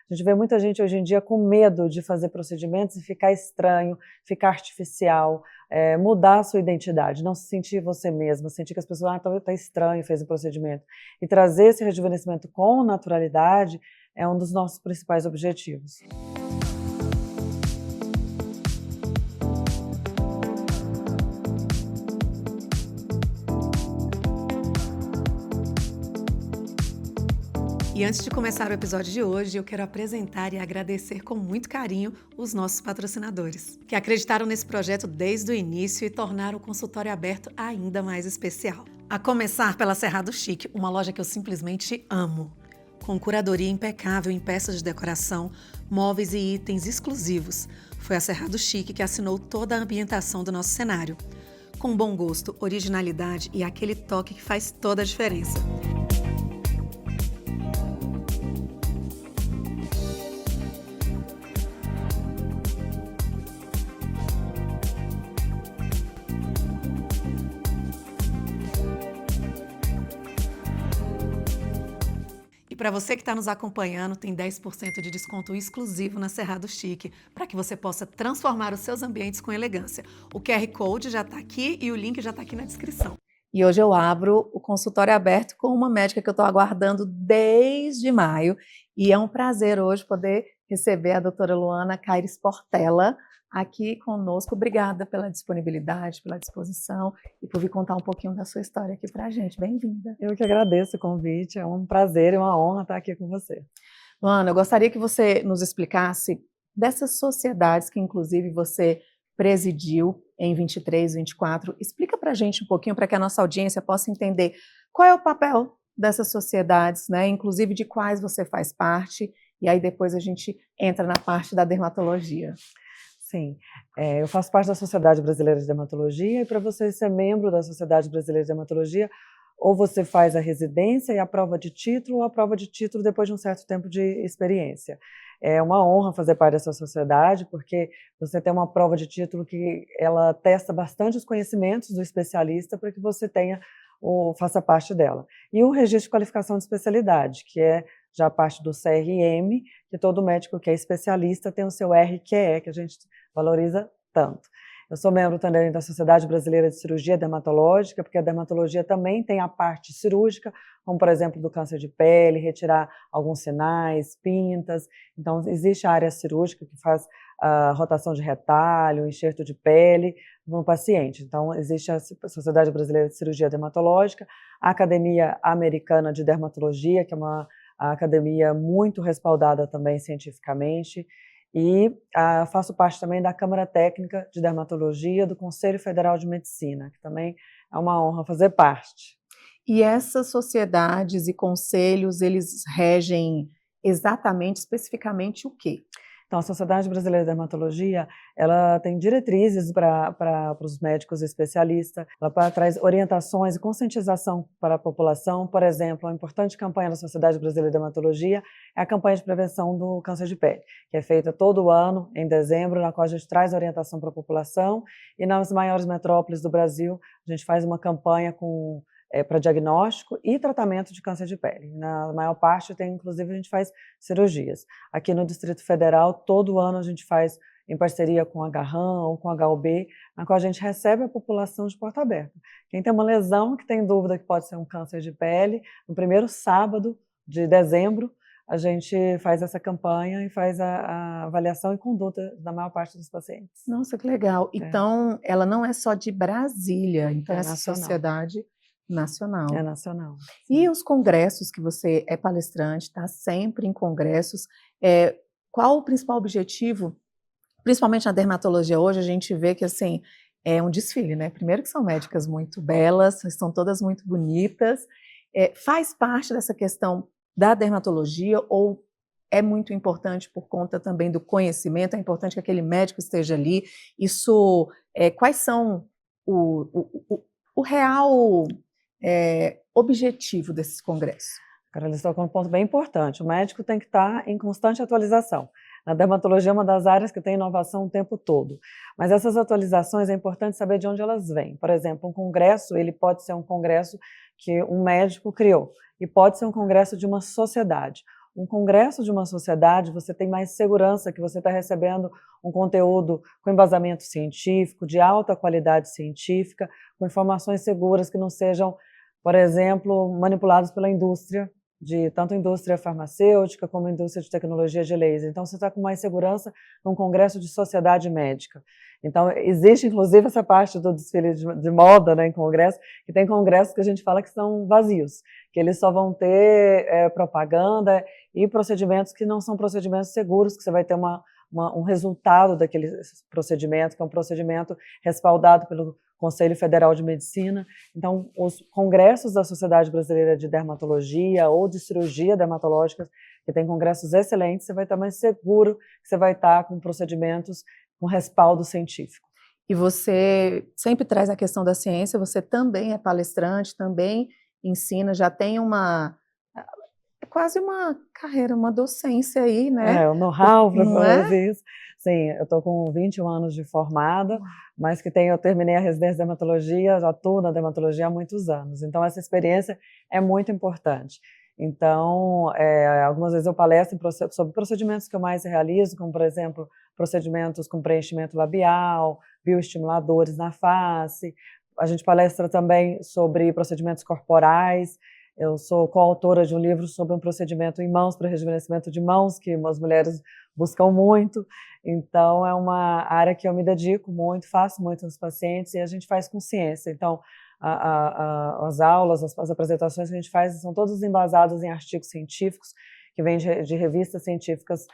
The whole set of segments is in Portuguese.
A gente vê muita gente hoje em dia com medo de fazer procedimentos e ficar estranho, ficar artificial, mudar a sua identidade, não se sentir você mesma, sentir que as pessoas, tá estranho, fez o procedimento. E trazer esse rejuvenescimento com naturalidade é um dos nossos principais objetivos. E antes de começar o episódio de hoje, eu quero apresentar e agradecer com muito carinho os nossos patrocinadores, que acreditaram nesse projeto desde o início e tornaram o consultório aberto ainda mais especial. A começar pela Cerrado Chic, uma loja que eu simplesmente amo. Com curadoria impecável em peças de decoração, móveis e itens exclusivos. Foi a Cerrado Chic que assinou toda a ambientação do nosso cenário. Com bom gosto, originalidade e aquele toque que faz toda a diferença. E para você que está nos acompanhando, tem 10% de desconto exclusivo na Cerrado Chic, para que você possa transformar os seus ambientes com elegância. O QR Code já está aqui e o link já está aqui na descrição. E hoje eu abro o consultório aberto com uma médica que eu estou aguardando desde maio. E é um prazer hoje poder receber a doutora Luana Caires Portela aqui conosco. Obrigada pela disponibilidade, pela disposição e por vir contar um pouquinho da sua história aqui para a gente. Bem-vinda. Eu que agradeço o convite, é um prazer e uma honra estar aqui com você. Luana, eu gostaria que você nos explicasse dessas sociedades que inclusive você presidiu em 23, 24. Explica para a gente um pouquinho, para que a nossa audiência possa entender qual é o papel dessas sociedades, né? Inclusive de quais você faz parte, e aí depois a gente entra na parte da dermatologia. Sim, eu faço parte da Sociedade Brasileira de Dermatologia e para você ser membro da Sociedade Brasileira de Dermatologia, ou você faz a residência e a prova de título, ou a prova de título depois de um certo tempo de experiência. É uma honra fazer parte dessa sociedade, porque você tem uma prova de título que ela testa bastante os conhecimentos do especialista para que você tenha ou faça parte dela. E o registro de qualificação de especialidade, que é já parte do CRM, que todo médico que é especialista tem o seu RQE, que a gente valoriza tanto. Eu sou membro também da Sociedade Brasileira de Cirurgia Dermatológica, porque a dermatologia também tem a parte cirúrgica, como por exemplo do câncer de pele, retirar alguns sinais, pintas. Então existe a área cirúrgica que faz a rotação de retalho, enxerto de pele no paciente. Então existe a Sociedade Brasileira de Cirurgia Dermatológica, a Academia Americana de Dermatologia, que é uma academia muito respaldada também cientificamente, e faço parte também da Câmara Técnica de Dermatologia do Conselho Federal de Medicina, que também é uma honra fazer parte. E essas sociedades e conselhos, eles regem exatamente, especificamente o quê? Então, a Sociedade Brasileira de Dermatologia, ela tem diretrizes para os médicos especialistas, ela traz orientações e conscientização para a população. Por exemplo, uma importante campanha da Sociedade Brasileira de Dermatologia é a campanha de prevenção do câncer de pele, que é feita todo ano, em dezembro, na qual a gente traz orientação para a população, e nas maiores metrópoles do Brasil, a gente faz uma campanha para diagnóstico e tratamento de câncer de pele. Na maior parte, inclusive, a gente faz cirurgias. Aqui no Distrito Federal, todo ano a gente faz em parceria com a Garran ou com a HUB, na qual a gente recebe a população de porta aberta. Quem tem uma lesão, que tem dúvida que pode ser um câncer de pele, no primeiro sábado de dezembro, a gente faz essa campanha e faz a avaliação e conduta da maior parte dos pacientes. Nossa, que legal. Então, ela não é só de Brasília, então essa nacional. Sociedade nacional. É nacional. E os congressos que você é palestrante, está sempre em congressos, qual o principal objetivo, principalmente na dermatologia hoje, a gente vê que assim, é um desfile, né? Primeiro que são médicas muito belas, estão todas muito bonitas, faz parte dessa questão da dermatologia ou é muito importante por conta também do conhecimento, é importante que aquele médico esteja ali, isso, quais são o real objetivo desses congressos? Carol, você tocou um ponto bem importante. O médico tem que estar em constante atualização. Na dermatologia é uma das áreas que tem inovação o tempo todo. Mas essas atualizações é importante saber de onde elas vêm. Por exemplo, um congresso, ele pode ser um congresso que um médico criou, e pode ser um congresso de uma sociedade. um congresso de uma sociedade, você tem mais segurança que você está recebendo um conteúdo com embasamento científico, de alta qualidade científica, com informações seguras que não sejam, por exemplo, manipuladas pela indústria, tanto indústria farmacêutica como indústria de tecnologia de laser. Então, você está com mais segurança num congresso de sociedade médica. Então, existe, inclusive, essa parte do desfile de moda, né, em congresso, que tem congressos que a gente fala que são vazios, que eles só vão ter propaganda e procedimentos que não são procedimentos seguros, que você vai ter um resultado daquele procedimento, que é um procedimento respaldado pelo Conselho Federal de Medicina. Então, os congressos da Sociedade Brasileira de Dermatologia ou de Cirurgia Dermatológica, que tem congressos excelentes, você vai estar mais seguro que você vai estar com procedimentos com respaldo científico. E você sempre traz a questão da ciência, você também é palestrante, também ensina, já tem quase uma carreira, uma docência aí, né? O know-how para fazer isso. Sim, eu estou com 21 anos de formada, mas eu terminei a residência de dermatologia, já atuo na dermatologia há muitos anos. Então, essa experiência é muito importante. Então, algumas vezes eu palestro sobre procedimentos que eu mais realizo, como, por exemplo, procedimentos com preenchimento labial, bioestimuladores na face. A gente palestra também sobre procedimentos corporais. Eu sou coautora de um livro sobre um procedimento em mãos para rejuvenescimento de mãos, que as mulheres buscam muito. Então, é uma área que eu me dedico muito, faço muito nos pacientes e a gente faz com ciência. Então, as aulas, as apresentações que a gente faz são todas embasadas em artigos científicos, que vêm de revistas científicas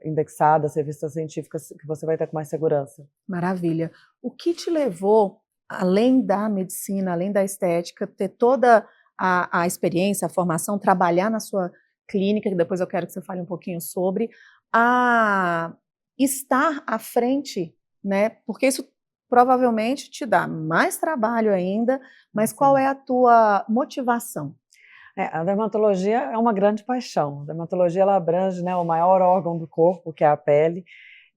indexadas, revistas científicas que você vai ter com mais segurança. Maravilha. O que te levou, além da medicina, além da estética, ter toda a experiência, a formação, trabalhar na sua clínica, que depois eu quero que você fale um pouquinho sobre, a estar à frente, né? Porque isso provavelmente te dá mais trabalho ainda, mas sim, qual é a tua motivação? A dermatologia é uma grande paixão. A dermatologia ela abrange, né, o maior órgão do corpo, que é a pele.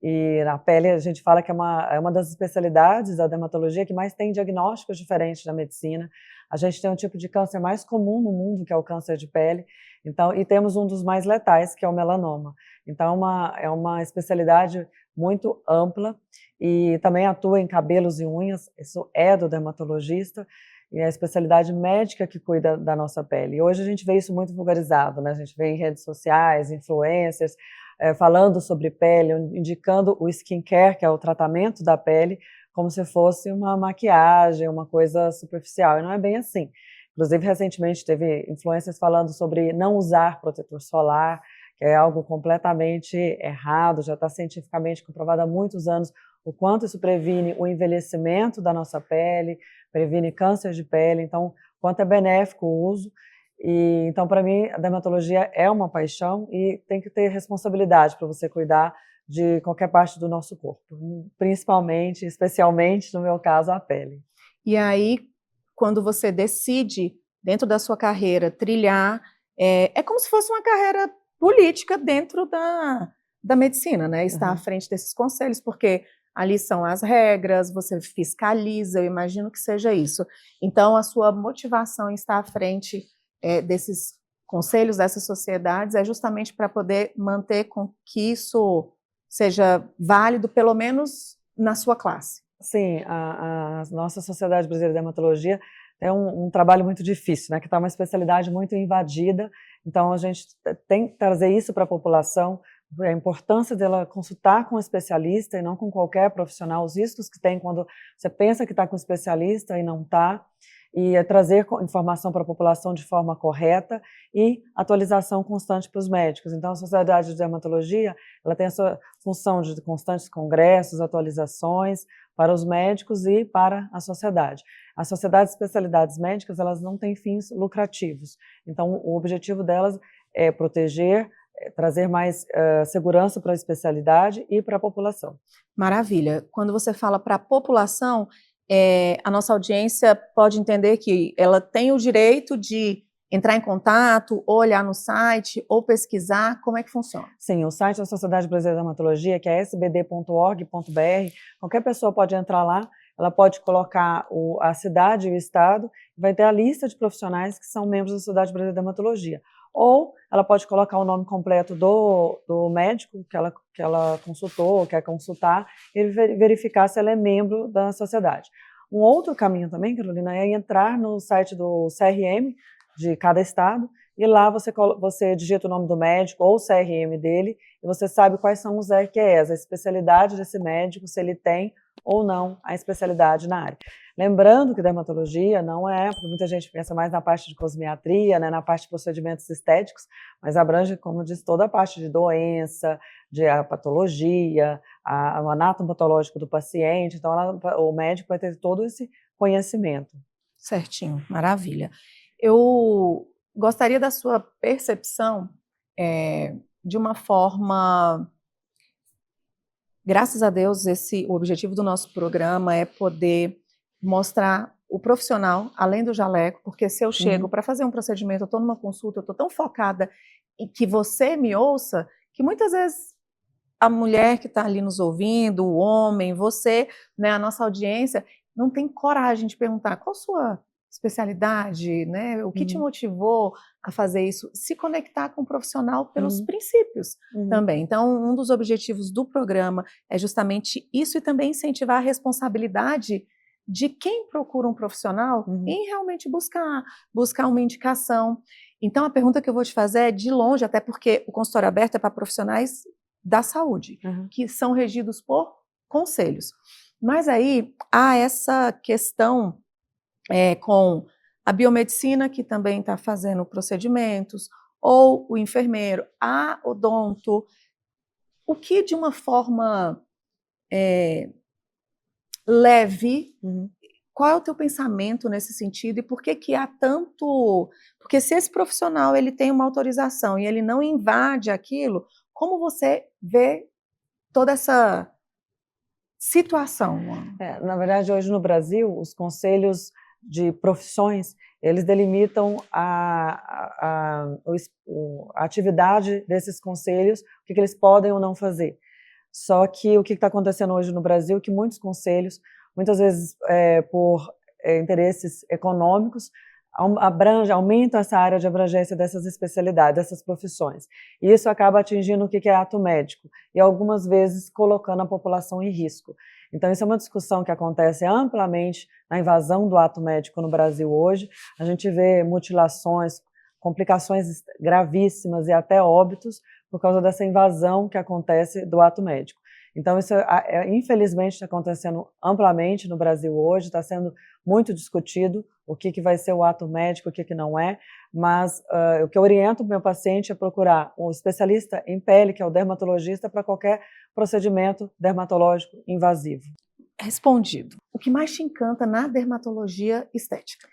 E na pele a gente fala que é uma das especialidades da dermatologia que mais tem diagnósticos diferentes da medicina. A gente tem um tipo de câncer mais comum no mundo, que é o câncer de pele, então, e temos um dos mais letais, que é o melanoma. Então, é uma especialidade muito ampla e também atua em cabelos e unhas, isso é do dermatologista, e é a especialidade médica que cuida da nossa pele. E hoje a gente vê isso muito vulgarizado, né? A gente vê em redes sociais, influencers, falando sobre pele, indicando o skincare, que é o tratamento da pele, como se fosse uma maquiagem, uma coisa superficial, e não é bem assim. Inclusive, recentemente teve influencers falando sobre não usar protetor solar, que é algo completamente errado, já está cientificamente comprovado há muitos anos o quanto isso previne o envelhecimento da nossa pele, previne câncer de pele, então, quanto é benéfico o uso. E, então, para mim, a dermatologia é uma paixão e tem que ter responsabilidade para você cuidar de qualquer parte do nosso corpo, principalmente, especialmente, no meu caso, a pele. E aí, quando você decide, dentro da sua carreira, trilhar, é como se fosse uma carreira política dentro da medicina, né? Estar à frente desses conselhos, porque ali são as regras, você fiscaliza, eu imagino que seja isso. Então, a sua motivação em estar à frente desses conselhos, dessas sociedades, é justamente para poder manter com que isso seja válido, pelo menos na sua classe. Sim, a nossa Sociedade Brasileira de Dermatologia é um trabalho muito difícil, né, que está uma especialidade muito invadida, então a gente tem que trazer isso para a população, a importância dela consultar com um especialista e não com qualquer profissional, os riscos que tem quando você pensa que está com um especialista e não está, e trazer informação para a população de forma correta e atualização constante para os médicos. Então, a Sociedade de Dermatologia ela tem a sua função de constantes congressos, atualizações para os médicos e para a sociedade. As sociedades de especialidades médicas elas não têm fins lucrativos, então o objetivo delas é proteger, trazer mais segurança para a especialidade e para a população. Maravilha. Quando você fala para a população, a nossa audiência pode entender que ela tem o direito de entrar em contato, ou olhar no site, ou pesquisar, como é que funciona? Sim, o site da Sociedade Brasileira de Dermatologia, que é sbd.org.br, qualquer pessoa pode entrar lá, ela pode colocar a cidade e o estado, vai ter a lista de profissionais que são membros da Sociedade Brasileira de Dermatologia. ou ela pode colocar o nome completo do médico que ela consultou, quer consultar, e verificar se ela é membro da sociedade. Um outro caminho também, Carolina, é entrar no site do CRM de cada estado, e lá você digita o nome do médico ou o CRM dele, e você sabe quais são os RQEs, a especialidade desse médico, se ele tem ou não a especialidade na área. Lembrando que dermatologia não é, porque muita gente pensa mais na parte de cosmiatria, né, na parte de procedimentos estéticos, mas abrange, como eu disse, toda a parte de doença, de a patologia, o anatomopatológico do paciente, então o médico vai ter todo esse conhecimento. Certinho, maravilha. Eu gostaria da sua percepção de uma forma... Graças a Deus, o objetivo do nosso programa é poder mostrar o profissional, além do jaleco, porque se eu chego para fazer um procedimento, eu estou numa consulta, eu estou tão focada em que você me ouça, que muitas vezes a mulher que está ali nos ouvindo, o homem, você, né, a nossa audiência, não tem coragem de perguntar qual a sua especialidade, né? O que te motivou a fazer isso? Se conectar com o profissional pelos princípios também. Então, um dos objetivos do programa é justamente isso, e também incentivar a responsabilidade de quem procura um profissional em realmente buscar uma indicação. Então, a pergunta que eu vou te fazer é de longe, até porque o consultório aberto é para profissionais da saúde, que são regidos por conselhos. Mas aí há essa questão com a biomedicina, que também está fazendo procedimentos, ou o enfermeiro, a odonto, o que de uma forma leve, qual é o teu pensamento nesse sentido, e por que que há tanto... Porque se esse profissional ele tem uma autorização e ele não invade aquilo, como você vê toda essa situação? Na verdade, hoje no Brasil, os conselhos de profissões, eles delimitam a atividade desses conselhos, o que eles podem ou não fazer. Só que o que está acontecendo hoje no Brasil é que muitos conselhos, muitas vezes por interesses econômicos, aumentam essa área de abrangência dessas especialidades, dessas profissões. E isso acaba atingindo o que é ato médico, e algumas vezes colocando a população em risco. Então, isso é uma discussão que acontece amplamente na invasão do ato médico no Brasil hoje. A gente vê mutilações, complicações gravíssimas e até óbitos por causa dessa invasão que acontece do ato médico. Então, isso infelizmente está acontecendo amplamente no Brasil hoje, está sendo muito discutido o que vai ser o ato médico, o que não é, mas o que eu oriento o meu paciente é procurar um especialista em pele, que é o dermatologista, para qualquer procedimento dermatológico invasivo. Respondido. O que mais te encanta na dermatologia estética?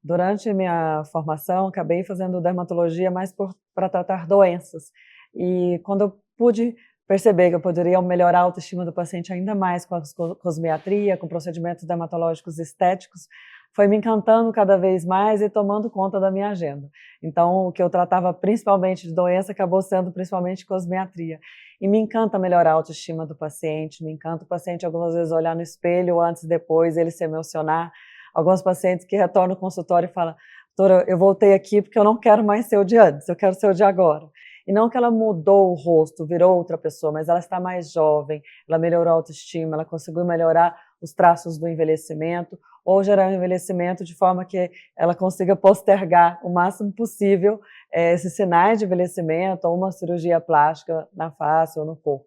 Durante minha formação, acabei fazendo dermatologia mais para tratar doenças. E quando eu pude perceber que eu poderia melhorar a autoestima do paciente ainda mais com a cosmiatria, com procedimentos dermatológicos estéticos, foi me encantando cada vez mais e tomando conta da minha agenda. Então, o que eu tratava principalmente de doença acabou sendo principalmente cosmiatria. E me encanta melhorar a autoestima do paciente, me encanta o paciente algumas vezes olhar no espelho antes e depois, ele se emocionar. Alguns pacientes que retornam ao consultório e falam: doutora, eu voltei aqui porque eu não quero mais ser o de antes, eu quero ser o de agora. E não que ela mudou o rosto, virou outra pessoa, mas ela está mais jovem, ela melhorou a autoestima, ela conseguiu melhorar os traços do envelhecimento, ou gerar um envelhecimento de forma que ela consiga postergar o máximo possível esses sinais de envelhecimento, ou uma cirurgia plástica na face ou no corpo.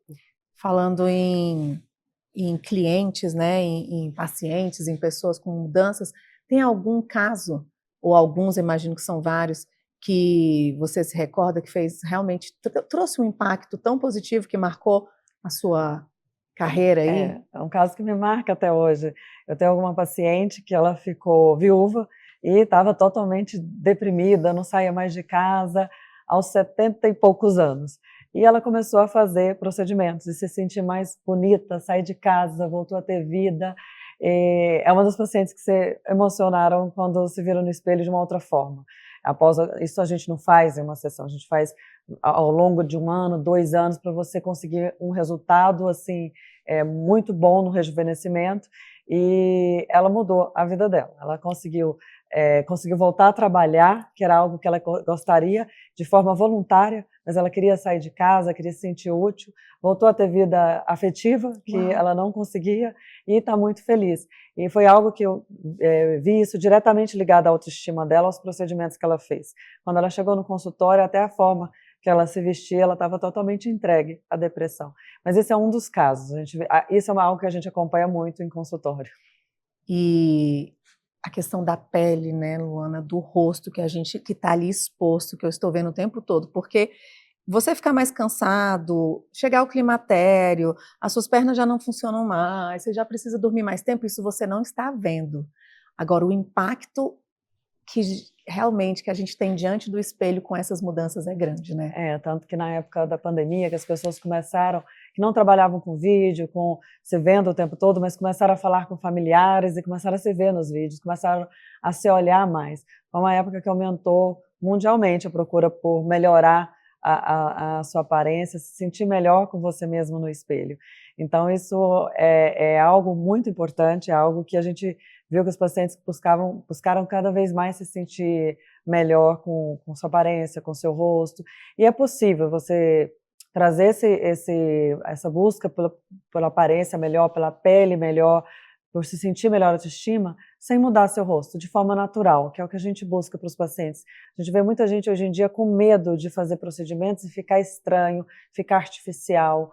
Falando em clientes, né, em pacientes, em pessoas com mudanças, tem algum caso, ou alguns, imagino que são vários, que você se recorda que fez realmente, trouxe um impacto tão positivo que marcou a sua carreira aí? É um caso que me marca até hoje. Eu tenho alguma paciente que ela ficou viúva e estava totalmente deprimida, não saía mais de casa, aos 70 e poucos anos. E ela começou a fazer procedimentos e se sentir mais bonita, sair de casa, voltou a ter vida. E é uma das pacientes que se emocionaram quando se viram no espelho de uma outra forma. Após isso, a gente não faz em uma sessão, a gente faz ao longo de 1 ano, 2 anos, para você conseguir um resultado assim, muito bom no rejuvenescimento. E ela mudou a vida dela. Ela conseguiu conseguiu voltar a trabalhar, que era algo que ela gostaria, de forma voluntária, mas ela queria sair de casa, queria se sentir útil, voltou a ter vida afetiva, que ela não conseguia, e está muito feliz. E foi algo que eu vi isso diretamente ligado à autoestima dela, aos procedimentos que ela fez. Quando ela chegou no consultório, até a forma que ela se vestia, ela estava totalmente entregue à depressão. Mas esse é um dos casos, isso é algo que a gente acompanha muito em consultório. E a questão da pele, né, Luana, do rosto que está ali exposto, que eu estou vendo o tempo todo, porque você ficar mais cansado, chegar ao climatério, as suas pernas já não funcionam mais, você já precisa dormir mais tempo, isso você não está vendo. Agora, o impacto que realmente que a gente tem diante do espelho com essas mudanças é grande, né? Tanto que na época da pandemia, que as pessoas começaram, que não trabalhavam com vídeo, com se vendo o tempo todo, mas começaram a falar com familiares e começaram a se ver nos vídeos, começaram a se olhar mais. Foi uma época que aumentou mundialmente a procura por melhorar a sua aparência, se sentir melhor com você mesmo no espelho. Então isso é algo muito importante, é algo que a gente viu que os pacientes buscaram cada vez mais se sentir melhor com sua aparência, com seu rosto, e é possível você trazer essa busca pela aparência melhor, pela pele melhor, por se sentir melhor autoestima, sem mudar seu rosto, de forma natural, que é o que a gente busca para os pacientes. A gente vê muita gente hoje em dia com medo de fazer procedimentos e ficar estranho, ficar artificial,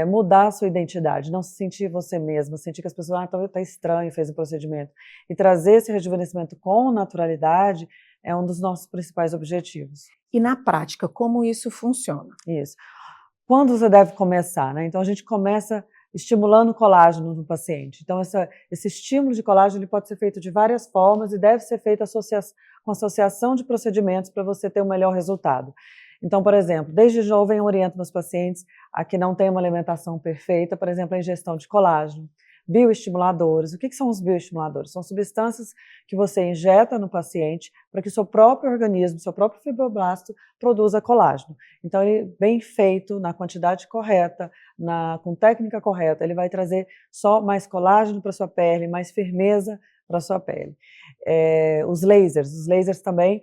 mudar a sua identidade, não se sentir você mesma, sentir que as pessoas, tá estranho, fez o procedimento. E trazer esse rejuvenescimento com naturalidade é um dos nossos principais objetivos. E na prática, como isso funciona? Isso. Quando você deve começar, né? Então a gente começa estimulando o colágeno no paciente. Então esse estímulo de colágeno ele pode ser feito de várias formas e deve ser feito com associação de procedimentos para você ter um melhor resultado. Então, por exemplo, desde jovem eu oriento meus pacientes a que não tenham uma alimentação perfeita, por exemplo, a ingestão de colágeno. Bioestimuladores. O que são os bioestimuladores? São substâncias que você injeta no paciente para que o seu próprio organismo, seu próprio fibroblasto, produza colágeno. Então, ele bem feito, na quantidade correta, com técnica correta, ele vai trazer só mais colágeno para a sua pele, mais firmeza para a sua pele. Os lasers também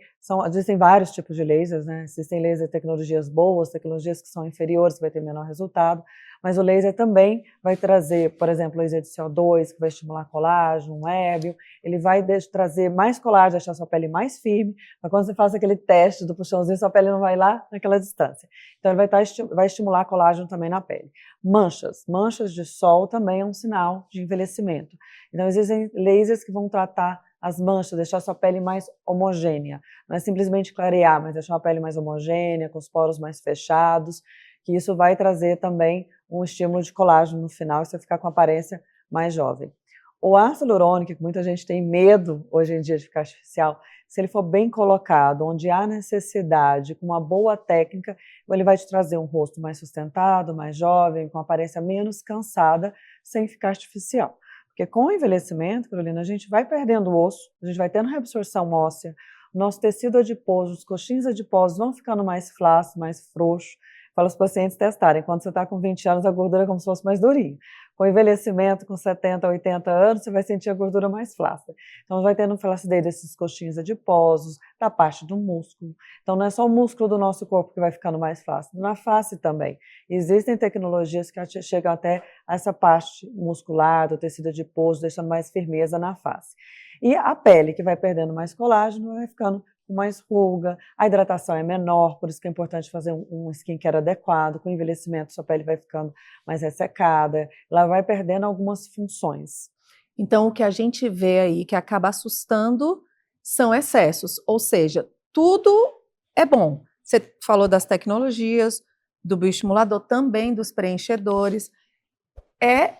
existem vários tipos de lasers, né? Existem laser tecnologias boas, tecnologias que são inferiores, que vai ter menor resultado, mas o laser também vai trazer, por exemplo, laser de CO2, que vai estimular colágeno, um ébio, ele vai trazer mais colágeno, deixar a sua pele mais firme, mas quando você faz aquele teste do puxãozinho, sua pele não vai lá naquela distância. Então ele vai estimular colágeno também na pele. Manchas de sol também é um sinal de envelhecimento. Então existem lasers que vão tratar as manchas, deixar a sua pele mais homogênea. Não é simplesmente clarear, mas deixar a pele mais homogênea, com os poros mais fechados, que isso vai trazer também um estímulo de colágeno no final e você ficar com a aparência mais jovem. O ácido hialurônico, que muita gente tem medo hoje em dia de ficar artificial, se ele for bem colocado, onde há necessidade, com uma boa técnica, ele vai te trazer um rosto mais sustentado, mais jovem, com uma aparência menos cansada, sem ficar artificial. Porque com o envelhecimento, Carolina, a gente vai perdendo osso, a gente vai tendo reabsorção óssea, o nosso tecido adiposo, os coxins adiposos vão ficando mais flácidos, mais frouxos. Para os pacientes testarem, quando você está com 20 anos, a gordura é como se fosse mais durinha. Com envelhecimento, com 70, 80 anos, você vai sentir a gordura mais flácida. Então, vai tendo flacidez desses coxins adiposos, da parte do músculo. Então, não é só o músculo do nosso corpo que vai ficando mais flácido, na face também. Existem tecnologias que chegam até essa parte muscular, do tecido adiposo, deixando mais firmeza na face. E a pele, que vai perdendo mais colágeno, vai ficando com mais ruga, a hidratação é menor, por isso que é importante fazer um skincare adequado. Com o envelhecimento, sua pele vai ficando mais ressecada, ela vai perdendo algumas funções. Então, o que a gente vê aí que acaba assustando são excessos, ou seja, tudo é bom. Você falou das tecnologias, do bioestimulador, também dos preenchedores. É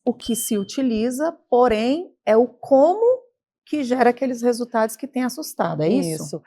o que se utiliza, porém, é o como que gera aqueles resultados que tem assustado, é isso? Isso.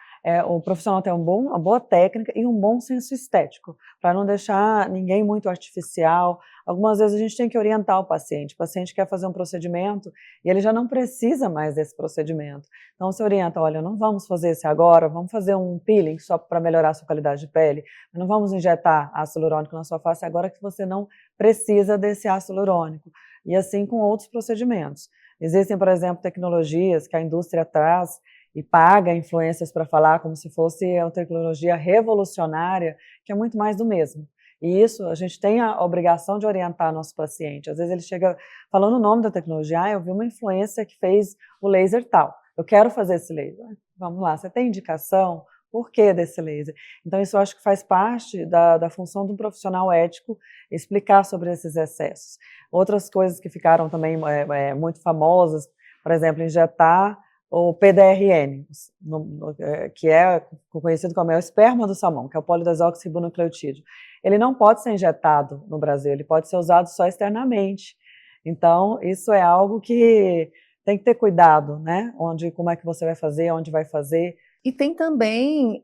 O profissional tem uma boa técnica e um bom senso estético, para não deixar ninguém muito artificial. Algumas vezes a gente tem que orientar o paciente quer fazer um procedimento e ele já não precisa mais desse procedimento. Então você orienta, olha, não vamos fazer esse agora, vamos fazer um peeling só para melhorar a sua qualidade de pele, não vamos injetar ácido hialurônico na sua face agora que você não precisa desse ácido hialurônico. E assim com outros procedimentos. Existem, por exemplo, tecnologias que a indústria traz e paga influencers para falar como se fosse uma tecnologia revolucionária, que é muito mais do mesmo. E isso, a gente tem a obrigação de orientar nosso paciente. Às vezes ele chega falando o nome da tecnologia, eu vi uma influencer que fez o laser tal, eu quero fazer esse laser. Vamos lá, você tem indicação? Por que desse laser? Então isso eu acho que faz parte da função de um profissional ético explicar sobre esses excessos. Outras coisas que ficaram também muito famosas, por exemplo, injetar o PDRN, que é conhecido como o esperma do salmão, que é o polidesoxirribonucleotídeo. Ele não pode ser injetado no Brasil, ele pode ser usado só externamente. Então, isso é algo que tem que ter cuidado, né? Como é que você vai fazer, onde vai fazer. E tem também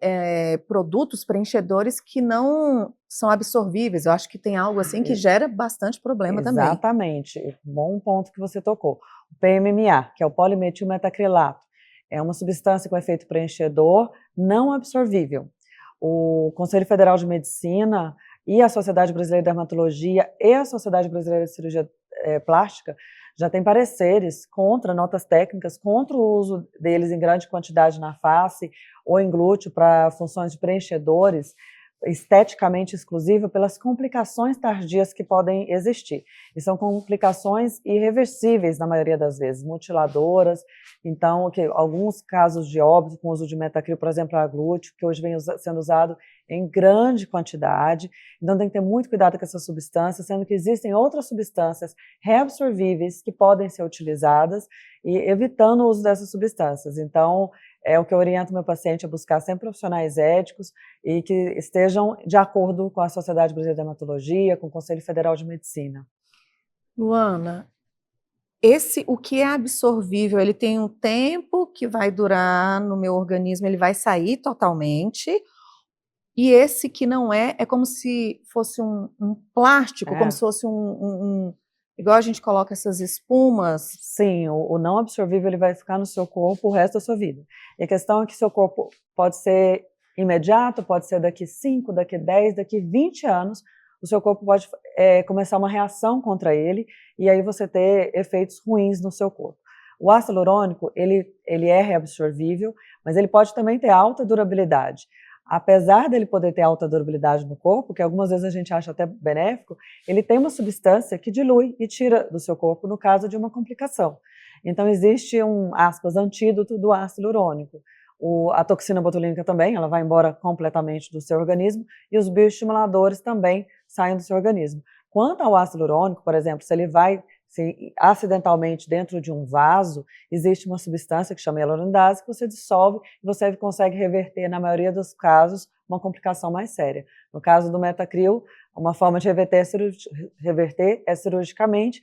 produtos preenchedores que não são absorvíveis. Eu acho que tem algo assim que gera bastante problema também. Exatamente. Bom ponto que você tocou. O PMMA, que é o polimetilmetacrilato, é uma substância com efeito preenchedor não absorvível. O Conselho Federal de Medicina e a Sociedade Brasileira de Dermatologia e a Sociedade Brasileira de Cirurgia Plástica já tem pareceres contra, notas técnicas, contra o uso deles em grande quantidade na face ou em glúteo para funções de preenchedores, esteticamente exclusiva, pelas complicações tardias que podem existir. E são complicações irreversíveis na maioria das vezes, mutiladoras. Então, alguns casos de óbito com uso de metacril, por exemplo, a glúteo, que hoje vem sendo usado em grande quantidade. Então tem que ter muito cuidado com essas substâncias, sendo que existem outras substâncias reabsorvíveis que podem ser utilizadas e evitando o uso dessas substâncias. Então, é o que eu oriento meu paciente a buscar sempre profissionais éticos e que estejam de acordo com a Sociedade Brasileira de Dermatologia, com o Conselho Federal de Medicina. Luana, o que é absorvível, ele tem um tempo que vai durar no meu organismo, ele vai sair totalmente, e esse que não é como se fosse um plástico, como se fosse igual a gente coloca essas espumas. Sim, o não absorvível ele vai ficar no seu corpo o resto da sua vida. E a questão é que seu corpo pode ser imediato, pode ser daqui 5, daqui 10, daqui 20 anos, o seu corpo pode começar uma reação contra ele, e aí você ter efeitos ruins no seu corpo. O ácido hialurônico, ele é reabsorvível, mas ele pode também ter alta durabilidade. Apesar dele poder ter alta durabilidade no corpo, que algumas vezes a gente acha até benéfico, ele tem uma substância que dilui e tira do seu corpo no caso de uma complicação. Então existe aspas, antídoto do ácido hialurônico. A toxina botulínica também, ela vai embora completamente do seu organismo, e os bioestimuladores também saem do seu organismo. Quanto ao ácido hialurônico, por exemplo, se ele vai acidentalmente dentro de um vaso, existe uma substância que chama hialuronidase que você dissolve e você consegue reverter, na maioria dos casos, uma complicação mais séria. No caso do metacril, uma forma de reverter é cirurgicamente,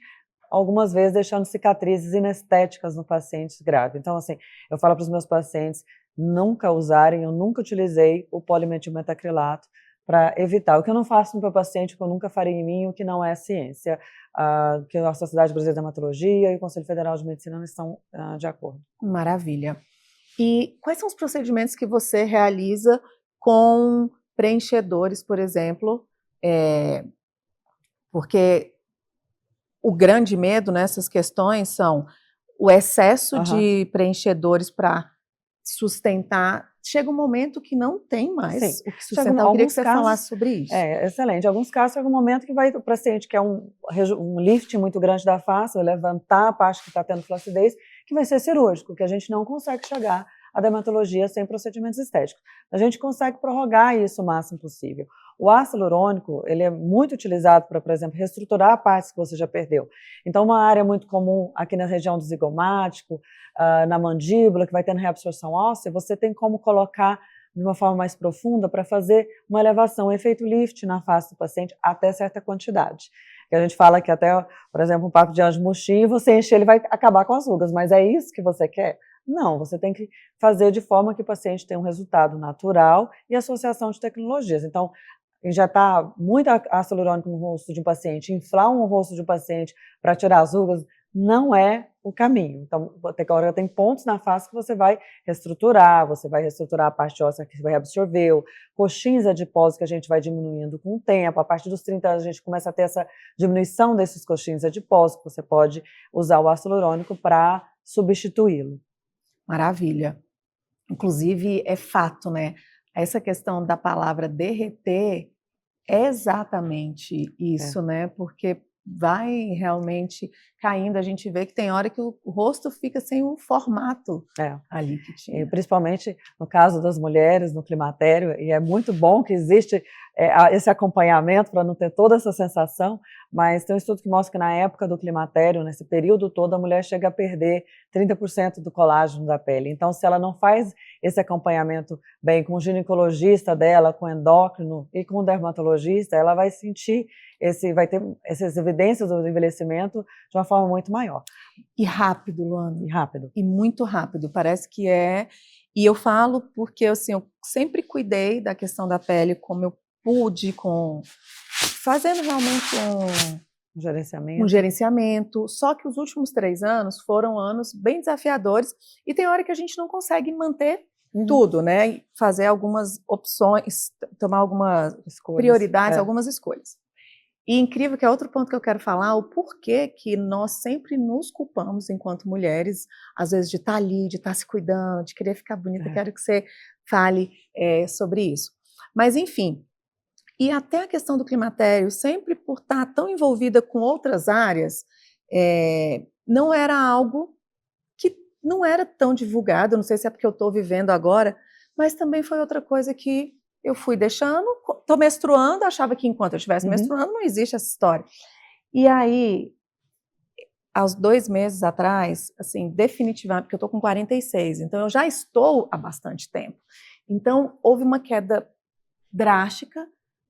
algumas vezes deixando cicatrizes inestéticas no paciente grave. Então, assim, eu falo para os meus pacientes nunca usarem, eu nunca utilizei o polimetilmetacrilato para evitar. O que eu não faço no meu paciente, o que eu nunca faria em mim, o que não é ciência, que a Sociedade Brasileira de Dermatologia e o Conselho Federal de Medicina não estão de acordo. Maravilha. E quais são os procedimentos que você realiza com preenchedores, por exemplo? Porque o grande medo nessas questões são o excesso de preenchedores para sustentar. Chega um momento que não tem mais o que sustentar. Eu queria que você falasse sobre isso. Excelente. Em alguns casos, chega um momento que o paciente quer um lift muito grande da face, vai levantar a parte que está tendo flacidez, que vai ser cirúrgico, que a gente não consegue chegar à dermatologia sem procedimentos estéticos. A gente consegue prorrogar isso o máximo possível. O ácido hialurônico, ele é muito utilizado para, por exemplo, reestruturar partes que você já perdeu. Então, uma área muito comum aqui na região do zigomático, na mandíbula, que vai tendo reabsorção óssea, você tem como colocar de uma forma mais profunda para fazer uma elevação, um efeito lift na face do paciente até certa quantidade. Que a gente fala que até, por exemplo, um papo de anjo murchinho, você encher, ele vai acabar com as rugas, mas é isso que você quer? Não, você tem que fazer de forma que o paciente tenha um resultado natural e associação de tecnologias. Então, injetar muito ácido hialurônico no rosto de um paciente, inflar um rosto de um paciente para tirar as rugas, não é o caminho. Então, agora tem pontos na face que você vai reestruturar a parte óssea que vai absorver, coxins adiposos que a gente vai diminuindo com o tempo. A partir dos 30 anos a gente começa a ter essa diminuição desses coxins adiposos, que você pode usar o ácido hialurônico para substituí-lo. Maravilha. Inclusive, é fato, né? Essa questão da palavra derreter é exatamente É. isso, né? Porque vai realmente caindo, a gente vê que tem hora que o rosto fica sem o formato É. ali que E tinha. principalmente no caso das mulheres no climatério, e é muito bom que existe esse acompanhamento para não ter toda essa sensação, mas tem um estudo que mostra que na época do climatério, nesse período todo, a mulher chega a perder 30% do colágeno da pele. Então, se ela não faz esse acompanhamento bem com o ginecologista dela, com o endócrino e com o dermatologista, ela vai sentir vai ter essas evidências do envelhecimento de uma forma muito maior. E rápido, Luana. E rápido. E muito rápido, parece que é. E eu falo porque assim, eu sempre cuidei da questão da pele como eu pude, fazendo realmente um gerenciamento. Só que os últimos 3 anos foram anos bem desafiadores e tem hora que a gente não consegue manter tudo, né? E fazer algumas opções, tomar algumas prioridades, algumas escolhas. E incrível que é outro ponto que eu quero falar, o porquê que nós sempre nos culpamos enquanto mulheres, às vezes de estar ali, de estar se cuidando, de querer ficar bonita. Quero que você fale sobre isso. Mas enfim, e até a questão do climatério, sempre por estar tão envolvida com outras áreas, não era algo que não era tão divulgado, não sei se é porque eu estou vivendo agora, mas também foi outra coisa que eu fui deixando, estou menstruando, achava que enquanto eu estivesse menstruando não existe essa história. E aí, aos 2 meses atrás, assim, definitivamente, porque eu estou com 46, então eu já estou há bastante tempo. Então, houve uma queda drástica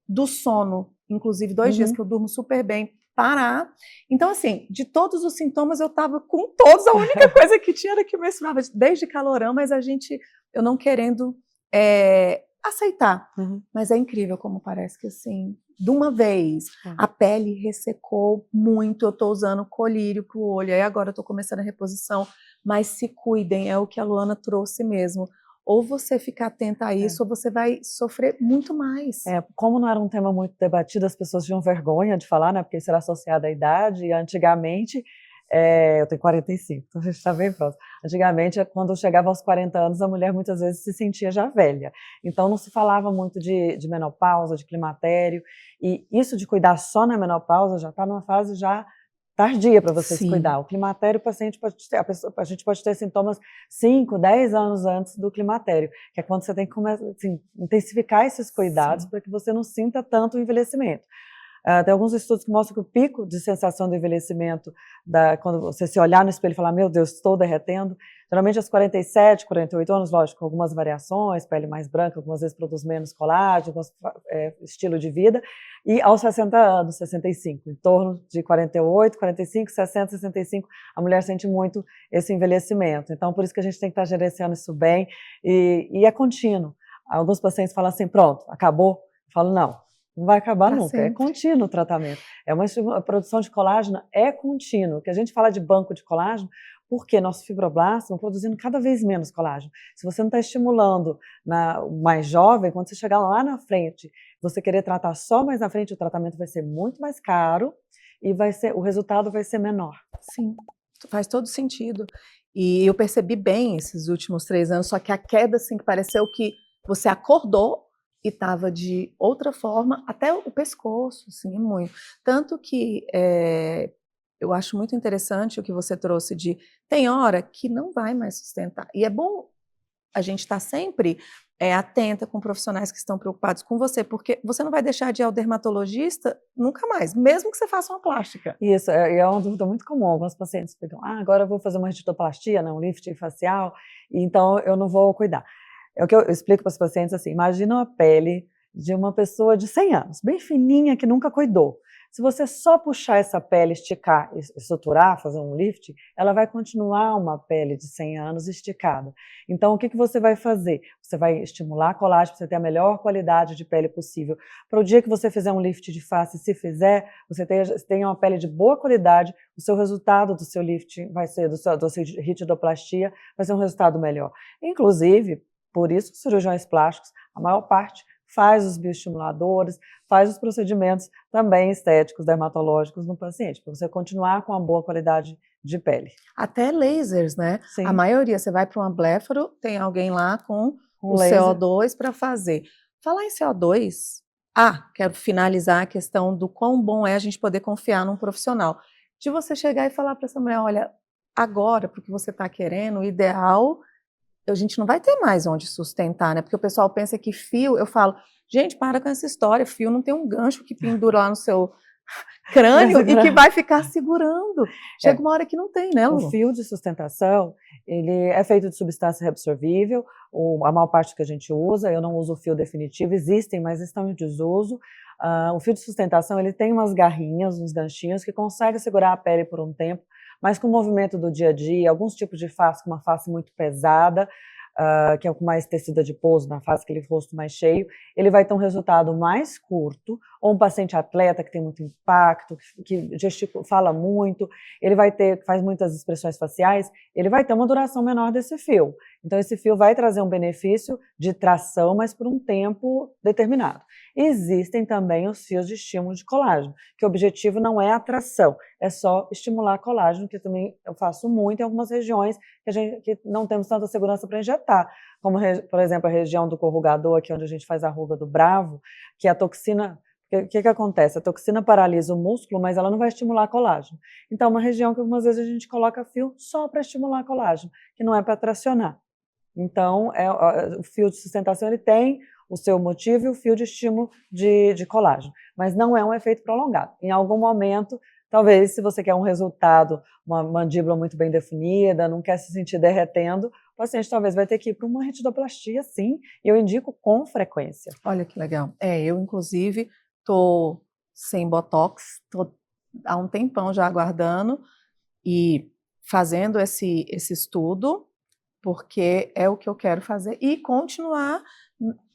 do sono, inclusive 2 dias que eu durmo super bem, parar. Então, assim, de todos os sintomas eu estava com todos, a única coisa que tinha era que menstruava, desde calorão, mas eu não querendo aceitar. Mas é incrível como parece que, assim, de uma vez, a pele ressecou muito, eu estou usando colírio para o olho, aí agora eu estou começando a reposição, mas se cuidem, é o que a Luana trouxe mesmo. Ou você fica atenta a isso, ou você vai sofrer muito mais. Como não era um tema muito debatido, as pessoas tinham vergonha de falar, né? Porque isso era associado à idade, e antigamente, eu tenho 45, então a gente está bem próximo. Antigamente, quando eu chegava aos 40 anos, a mulher muitas vezes se sentia já velha. Então não se falava muito de menopausa, de climatério, e isso de cuidar só na menopausa já está numa fase já tardia para você se cuidar. O climatério, o paciente pode ter, a gente pode ter sintomas 5, 10 anos antes do climatério, que é quando você tem que começar, assim, intensificar esses cuidados para que você não sinta tanto o envelhecimento. Tem alguns estudos que mostram que o pico de sensação do envelhecimento, quando você se olhar no espelho e falar, meu Deus, estou derretendo, geralmente aos 47, 48 anos, lógico, com algumas variações, pele mais branca, algumas vezes produz menos colágeno, estilo de vida, e aos 60 anos, 65, em torno de 48, 45, 60, 65, a mulher sente muito esse envelhecimento. Então, por isso que a gente tem que estar gerenciando isso bem, e é contínuo. Alguns pacientes falam assim, pronto, acabou. Eu falo, não vai acabar nunca, é contínuo o tratamento. A produção de colágeno é contínuo, que a gente fala de banco de colágeno, porque nossos fibroblastos estão produzindo cada vez menos colágeno. Se você não está estimulando o mais jovem, quando você chegar lá na frente, você querer tratar só mais na frente, o tratamento vai ser muito mais caro e o resultado vai ser menor. Sim, faz todo sentido. E eu percebi bem esses últimos 3 anos, só que a queda, assim, que pareceu que você acordou e estava de outra forma, até o pescoço, assim, é muito. Tanto que eu acho muito interessante o que você trouxe tem hora que não vai mais sustentar. E é bom a gente estar sempre atenta com profissionais que estão preocupados com você, porque você não vai deixar de ir ao dermatologista nunca mais, mesmo que você faça uma plástica. Isso, é uma dúvida muito comum. Alguns pacientes ficam, agora eu vou fazer uma ritidoplastia, né, um lifting facial, então eu não vou cuidar. É o que eu explico para os pacientes assim, imagina a pele de uma pessoa de 100 anos, bem fininha, que nunca cuidou. Se você só puxar essa pele, esticar, estruturar, fazer um lift, ela vai continuar uma pele de 100 anos esticada. Então, o que você vai fazer? Você vai estimular a colágeno para você ter a melhor qualidade de pele possível. Para o dia que você fizer um lift de face, se fizer, você tenha uma pele de boa qualidade, o seu resultado do seu lift vai ser, do seu ritidoplastia, vai ser um resultado melhor. Inclusive, por isso, cirurgiões plásticos, a maior parte faz os bioestimuladores, faz os procedimentos também estéticos, dermatológicos no paciente, para você continuar com uma boa qualidade de pele. Até lasers, né? Sim. A maioria, você vai para uma blefaro, tem alguém lá com o laser. CO2 para fazer. Falar em CO2, quero finalizar a questão do quão bom é a gente poder confiar num profissional. De você chegar e falar para essa mulher, olha, agora, porque você está querendo, o ideal, a gente não vai ter mais onde sustentar, né? Porque o pessoal pensa que fio, eu falo, gente, para com essa história, fio não tem um gancho que pendura lá no seu crânio e que vai ficar segurando. Chega uma hora que não tem, né, Lu? O fio de sustentação, ele é feito de substância reabsorvível, a maior parte que a gente usa, eu não uso o fio definitivo, existem, mas estão em desuso. O fio de sustentação, ele tem umas garrinhas, uns ganchinhos, que conseguem segurar a pele por um tempo, mas com o movimento do dia a dia, alguns tipos de face, com uma face muito pesada, que é com mais tecido adiposo na face, aquele rosto mais cheio, ele vai ter um resultado mais curto, ou um paciente atleta que tem muito impacto, que fala muito, ele faz muitas expressões faciais, ele vai ter uma duração menor desse fio. Então esse fio vai trazer um benefício de tração, mas por um tempo determinado. Existem também os fios de estímulo de colágeno, que o objetivo não é a tração, é só estimular colágeno, que também eu faço muito em algumas regiões que não temos tanta segurança para injetar, como, por exemplo, a região do corrugador, aqui onde a gente faz a ruga do bravo, que a toxina... O que acontece? A toxina paralisa o músculo, mas ela não vai estimular colágeno. Então, é uma região que algumas vezes a gente coloca fio só para estimular colágeno, que não é para tracionar. Então, o fio de sustentação ele tem o seu motivo e o fio de estímulo de colágeno, mas não é um efeito prolongado. Em algum momento, talvez, se você quer um resultado, uma mandíbula muito bem definida, não quer se sentir derretendo, o paciente talvez vai ter que ir para uma retidoplastia, sim, e eu indico com frequência. Olha que legal. Eu, inclusive, estou sem botox, estou há um tempão já aguardando e fazendo esse estudo, porque é o que eu quero fazer, e continuar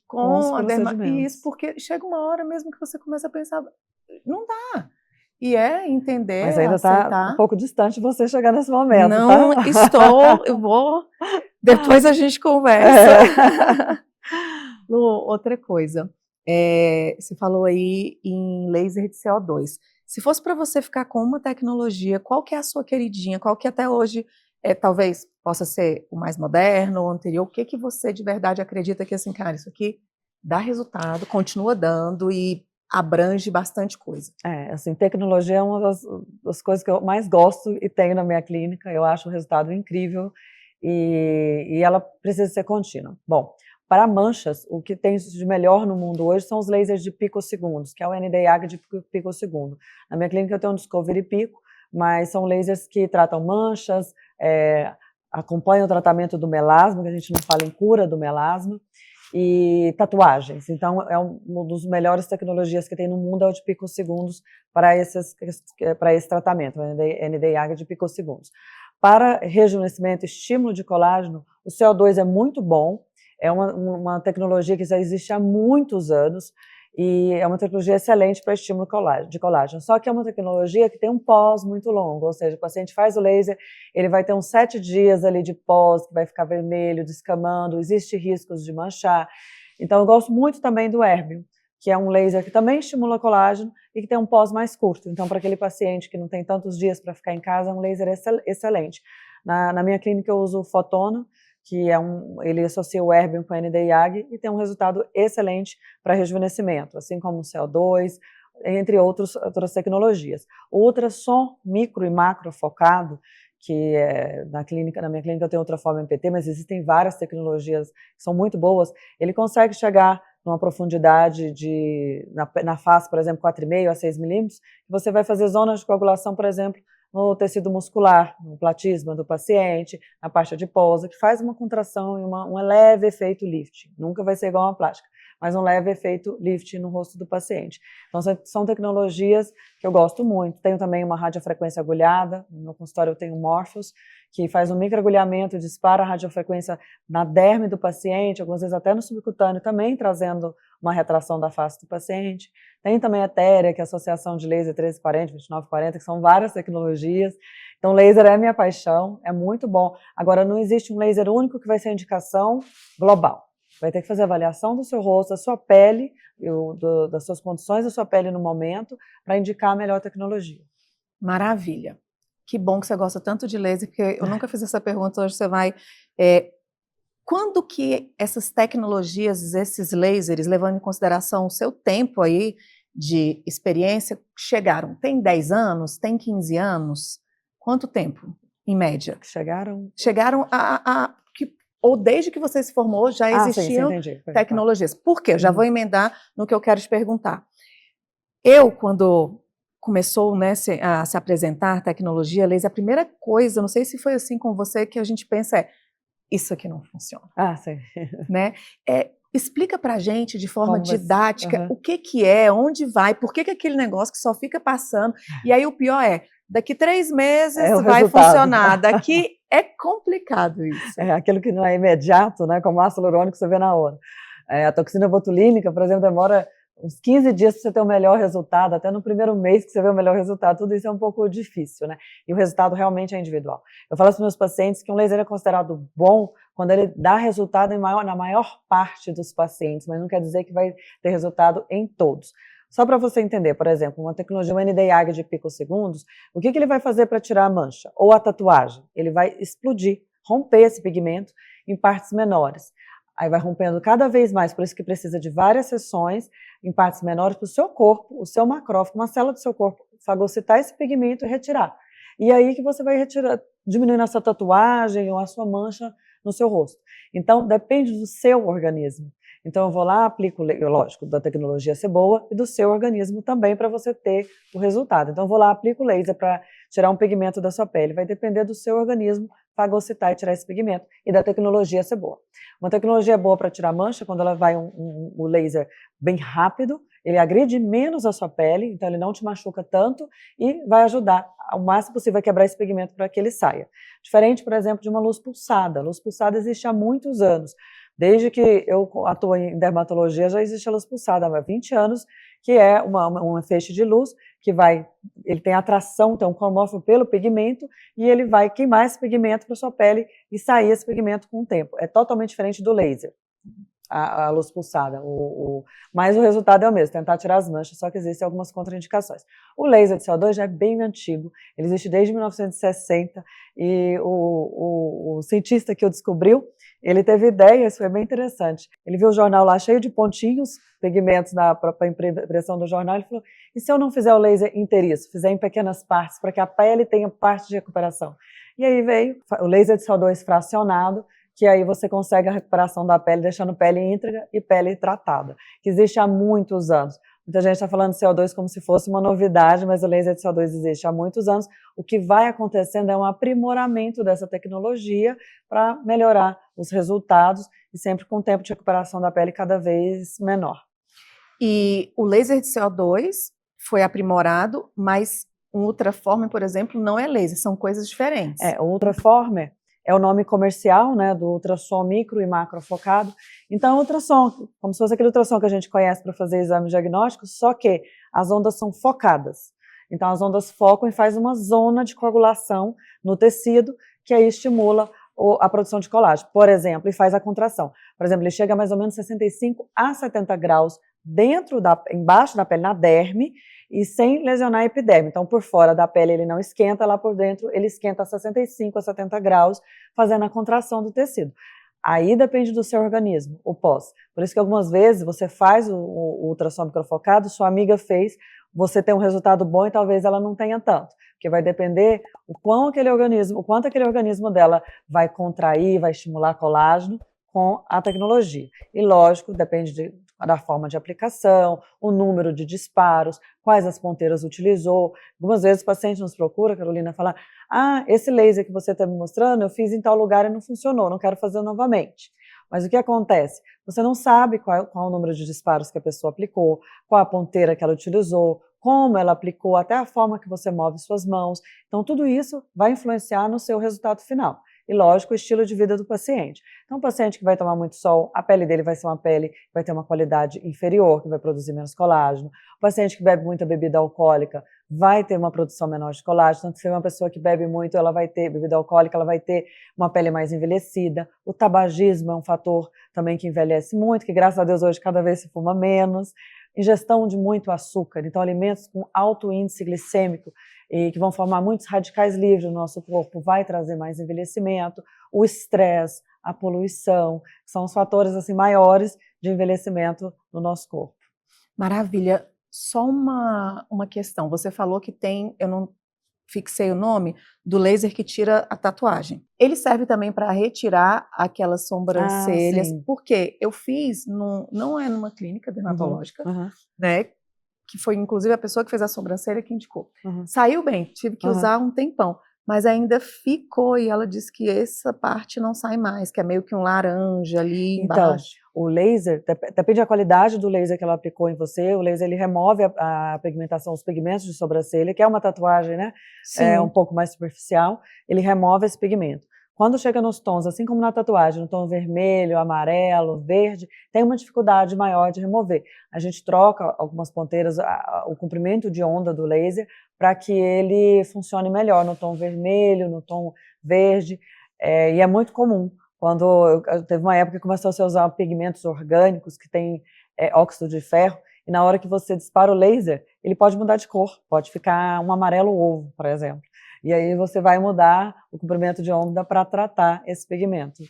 com isso, porque chega uma hora mesmo que você começa a pensar, não dá. E entender, mas ainda está um pouco distante você chegar nesse momento, não tá? estou, eu vou, depois a gente conversa. Lu, outra coisa, você falou aí em laser de CO2. Se fosse para você ficar com uma tecnologia, qual que é a sua queridinha? Qual que até hoje talvez possa ser o mais moderno ou anterior? O que você de verdade acredita que, assim, cara, isso aqui dá resultado, continua dando e abrange bastante coisa? Assim, tecnologia é uma das coisas que eu mais gosto e tenho na minha clínica. Eu acho o resultado incrível e ela precisa ser contínua. Bom, para manchas, o que tem de melhor no mundo hoje são os lasers de picosegundos, que é o Nd:YAG de picosegundo. Na minha clínica eu tenho um Discovery Pico, mas são lasers que tratam manchas, acompanham o tratamento do melasma, que a gente não fala em cura do melasma, e tatuagens. Então, é uma das melhores tecnologias que tem no mundo, é o de picosegundos para esse tratamento, o Nd:YAG de picosegundos. Para rejuvenescimento e estímulo de colágeno, o CO2 é muito bom, é uma tecnologia que já existe há muitos anos e é uma tecnologia excelente para estímulo de colágeno. Só que é uma tecnologia que tem um pós muito longo, ou seja, o paciente faz o laser, ele vai ter uns 7 dias ali de pós, que vai ficar vermelho, descamando, existe riscos de manchar. Então, eu gosto muito também do Erbium, que é um laser que também estimula colágeno e que tem um pós mais curto. Então, para aquele paciente que não tem tantos dias para ficar em casa, é um laser excelente. Na minha clínica, eu uso o Fotona, que ele associa o Erbium com a Nd:YAG e tem um resultado excelente para rejuvenescimento, assim como o CO2, entre outras tecnologias. O ultrassom micro e macro focado, que na minha clínica eu tenho Ultraform MPT, mas existem várias tecnologias que são muito boas, ele consegue chegar numa profundidade na face, por exemplo, 4,5 a 6 milímetros, que você vai fazer zonas de coagulação, por exemplo, no tecido muscular, no platisma do paciente, na parte adiposa, que faz uma contração e um leve efeito lift. Nunca vai ser igual a uma plástica, mas um leve efeito lift no rosto do paciente. Então, são tecnologias que eu gosto muito. Tenho também uma radiofrequência agulhada, no meu consultório eu tenho o Morpheus, que faz um microagulhamento, dispara a radiofrequência na derme do paciente, algumas vezes até no subcutâneo, também trazendo uma retração da face do paciente. Tem também a Etérea, que é a associação de laser 1340, 2940, que são várias tecnologias. Então, laser é minha paixão, é muito bom. Agora, não existe um laser único que vai ser indicação global. Vai ter que fazer avaliação do seu rosto, da sua pele, das suas condições da sua pele no momento, para indicar a melhor tecnologia. Maravilha. Que bom que você gosta tanto de laser, porque eu nunca fiz essa pergunta, hoje você vai. Quando que essas tecnologias, esses lasers, levando em consideração o seu tempo aí de experiência, chegaram? Tem 10 anos? Tem 15 anos? Quanto tempo, em média? Chegaram? Chegaram ou desde que você se formou já existiam tecnologias. Por quê? Eu já vou emendar no que eu quero te perguntar. Quando começou, né, a se apresentar tecnologia, laser, a primeira coisa, não sei se foi assim com você, que a gente pensa isso aqui não funciona. Sim. Né? Explica pra gente de forma didática o que é, onde vai, por que aquele negócio que só fica passando, e aí o pior daqui 3 meses vai funcionar, daqui é complicado isso. Aquilo que não é imediato, né, como ácido hialurônico você vê na hora. A toxina botulínica, por exemplo, demora uns 15 dias para você ter o melhor resultado, até no primeiro mês que você vê o melhor resultado, tudo isso é um pouco difícil, né? E o resultado realmente é individual. Eu falo para os meus pacientes que um laser é considerado bom quando ele dá resultado na maior parte dos pacientes, mas não quer dizer que vai ter resultado em todos. Só para você entender, por exemplo, uma tecnologia, um Nd:YAG de picosegundos, o que ele vai fazer para tirar a mancha? Ou a tatuagem? Ele vai explodir, romper esse pigmento em partes menores. Aí vai rompendo cada vez mais, por isso que precisa de várias sessões em partes menores para o seu corpo, o seu macrófago, uma célula do seu corpo, fagocitar esse pigmento e retirar. E aí que você vai retirar, diminuindo a sua tatuagem ou a sua mancha no seu rosto. Então, depende do seu organismo. Então, eu vou lá, aplico, lógico, da tecnologia ser boa e do seu organismo também para você ter o resultado. Então, eu vou lá, aplico laser para tirar um pigmento da sua pele. Vai depender do seu organismo fagocitar e tirar esse pigmento e da tecnologia ser boa. Uma tecnologia boa para tirar mancha, quando ela vai o laser bem rápido, ele agride menos a sua pele, então ele não te machuca tanto e vai ajudar ao máximo possível a quebrar esse pigmento para que ele saia. Diferente, por exemplo, de uma luz pulsada. A luz pulsada existe há muitos anos. Desde que eu atuo em dermatologia, já existe a luz pulsada há 20 anos, que é um feixe de luz que ele tem atração, então cromóforo pelo pigmento, e ele vai queimar esse pigmento para sua pele e sair esse pigmento com o tempo. É totalmente diferente do laser, a luz pulsada, mas o resultado é o mesmo, tentar tirar as manchas, só que existem algumas contraindicações. O laser de CO2 já é bem antigo, ele existe desde 1960, e o cientista que o descobriu, ele teve ideia, isso foi bem interessante, ele viu o jornal lá cheio de pontinhos, pigmentos para a impressão do jornal, ele falou, e se eu não fizer o laser inteiriço, fizer em pequenas partes, para que a pele tenha parte de recuperação? E aí veio o laser de CO2 fracionado, que aí você consegue a recuperação da pele, deixando pele íntegra e pele tratada, que existe há muitos anos. Muita gente está falando de CO2 como se fosse uma novidade, mas o laser de CO2 existe há muitos anos. O que vai acontecendo é um aprimoramento dessa tecnologia para melhorar os resultados e sempre com o tempo de recuperação da pele cada vez menor. E o laser de CO2 foi aprimorado, mas um ultraformer, por exemplo, não é laser, são coisas diferentes. O ultraformer é o nome comercial, né, do ultrassom micro e macro focado. Então, ultrassom, como se fosse aquele ultrassom que a gente conhece para fazer exames diagnósticos, só que as ondas são focadas. Então, as ondas focam e faz uma zona de coagulação no tecido, que aí estimula a produção de colágeno, por exemplo, e faz a contração. Por exemplo, ele chega a mais ou menos 65 a 70 graus embaixo da pele, na derme, e sem lesionar a epiderme. Então, por fora da pele ele não esquenta, lá por dentro ele esquenta a 65 a 70 graus, fazendo a contração do tecido. Aí depende do seu organismo, o pós. Por isso que algumas vezes você faz o ultrassom microfocado, sua amiga fez, você tem um resultado bom e talvez ela não tenha tanto. Porque vai depender o quanto aquele organismo dela vai contrair, vai estimular colágeno com a tecnologia. E lógico, depende da forma de aplicação, o número de disparos, quais as ponteiras utilizou. Algumas vezes o paciente nos procura, Carolina, fala, esse laser que você está me mostrando, eu fiz em tal lugar e não funcionou, não quero fazer novamente. Mas o que acontece? Você não sabe qual o número de disparos que a pessoa aplicou, qual a ponteira que ela utilizou, como ela aplicou, até a forma que você move suas mãos. Então, tudo isso vai influenciar no seu resultado final. E, lógico, o estilo de vida do paciente. Então, o paciente que vai tomar muito sol, a pele dele vai ser uma pele que vai ter uma qualidade inferior, que vai produzir menos colágeno. O paciente que bebe muita bebida alcoólica vai ter uma produção menor de colágeno. Então, se é uma pessoa que bebe muito, ela vai ter bebida alcoólica, ela vai ter uma pele mais envelhecida. O tabagismo é um fator também que envelhece muito, que graças a Deus hoje cada vez se fuma menos. ingestão de muito açúcar, então alimentos com alto índice glicêmico e que vão formar muitos radicais livres no nosso corpo, vai trazer mais envelhecimento, o estresse, a poluição, são os fatores assim maiores de envelhecimento no nosso corpo. Maravilha. Só uma questão, você falou que tem, eu não fixei o nome, do laser que tira a tatuagem. Ele serve também para retirar aquelas sobrancelhas, porque eu fiz, não é numa clínica dermatológica, né? Que foi inclusive a pessoa que fez a sobrancelha que indicou. Saiu bem, tive que usar um tempão, mas ainda ficou, e ela disse que essa parte não sai mais, que é meio que um laranja ali embaixo. Então, o laser, depende da qualidade do laser que ela aplicou em você, o laser ele remove a pigmentação, os pigmentos de sobrancelha, que é uma tatuagem, né? Sim. É um pouco mais superficial, ele remove esse pigmento. Quando chega nos tons, assim como na tatuagem, no tom vermelho, amarelo, verde, tem uma dificuldade maior de remover. A gente troca algumas ponteiras, o comprimento de onda do laser, para que ele funcione melhor no tom vermelho, no tom verde, e é muito comum. Quando teve uma época que começou a se usar pigmentos orgânicos que tem óxido de ferro, e na hora que você dispara o laser, ele pode mudar de cor, pode ficar um amarelo ovo, por exemplo. E aí você vai mudar o comprimento de onda para tratar esse pigmento.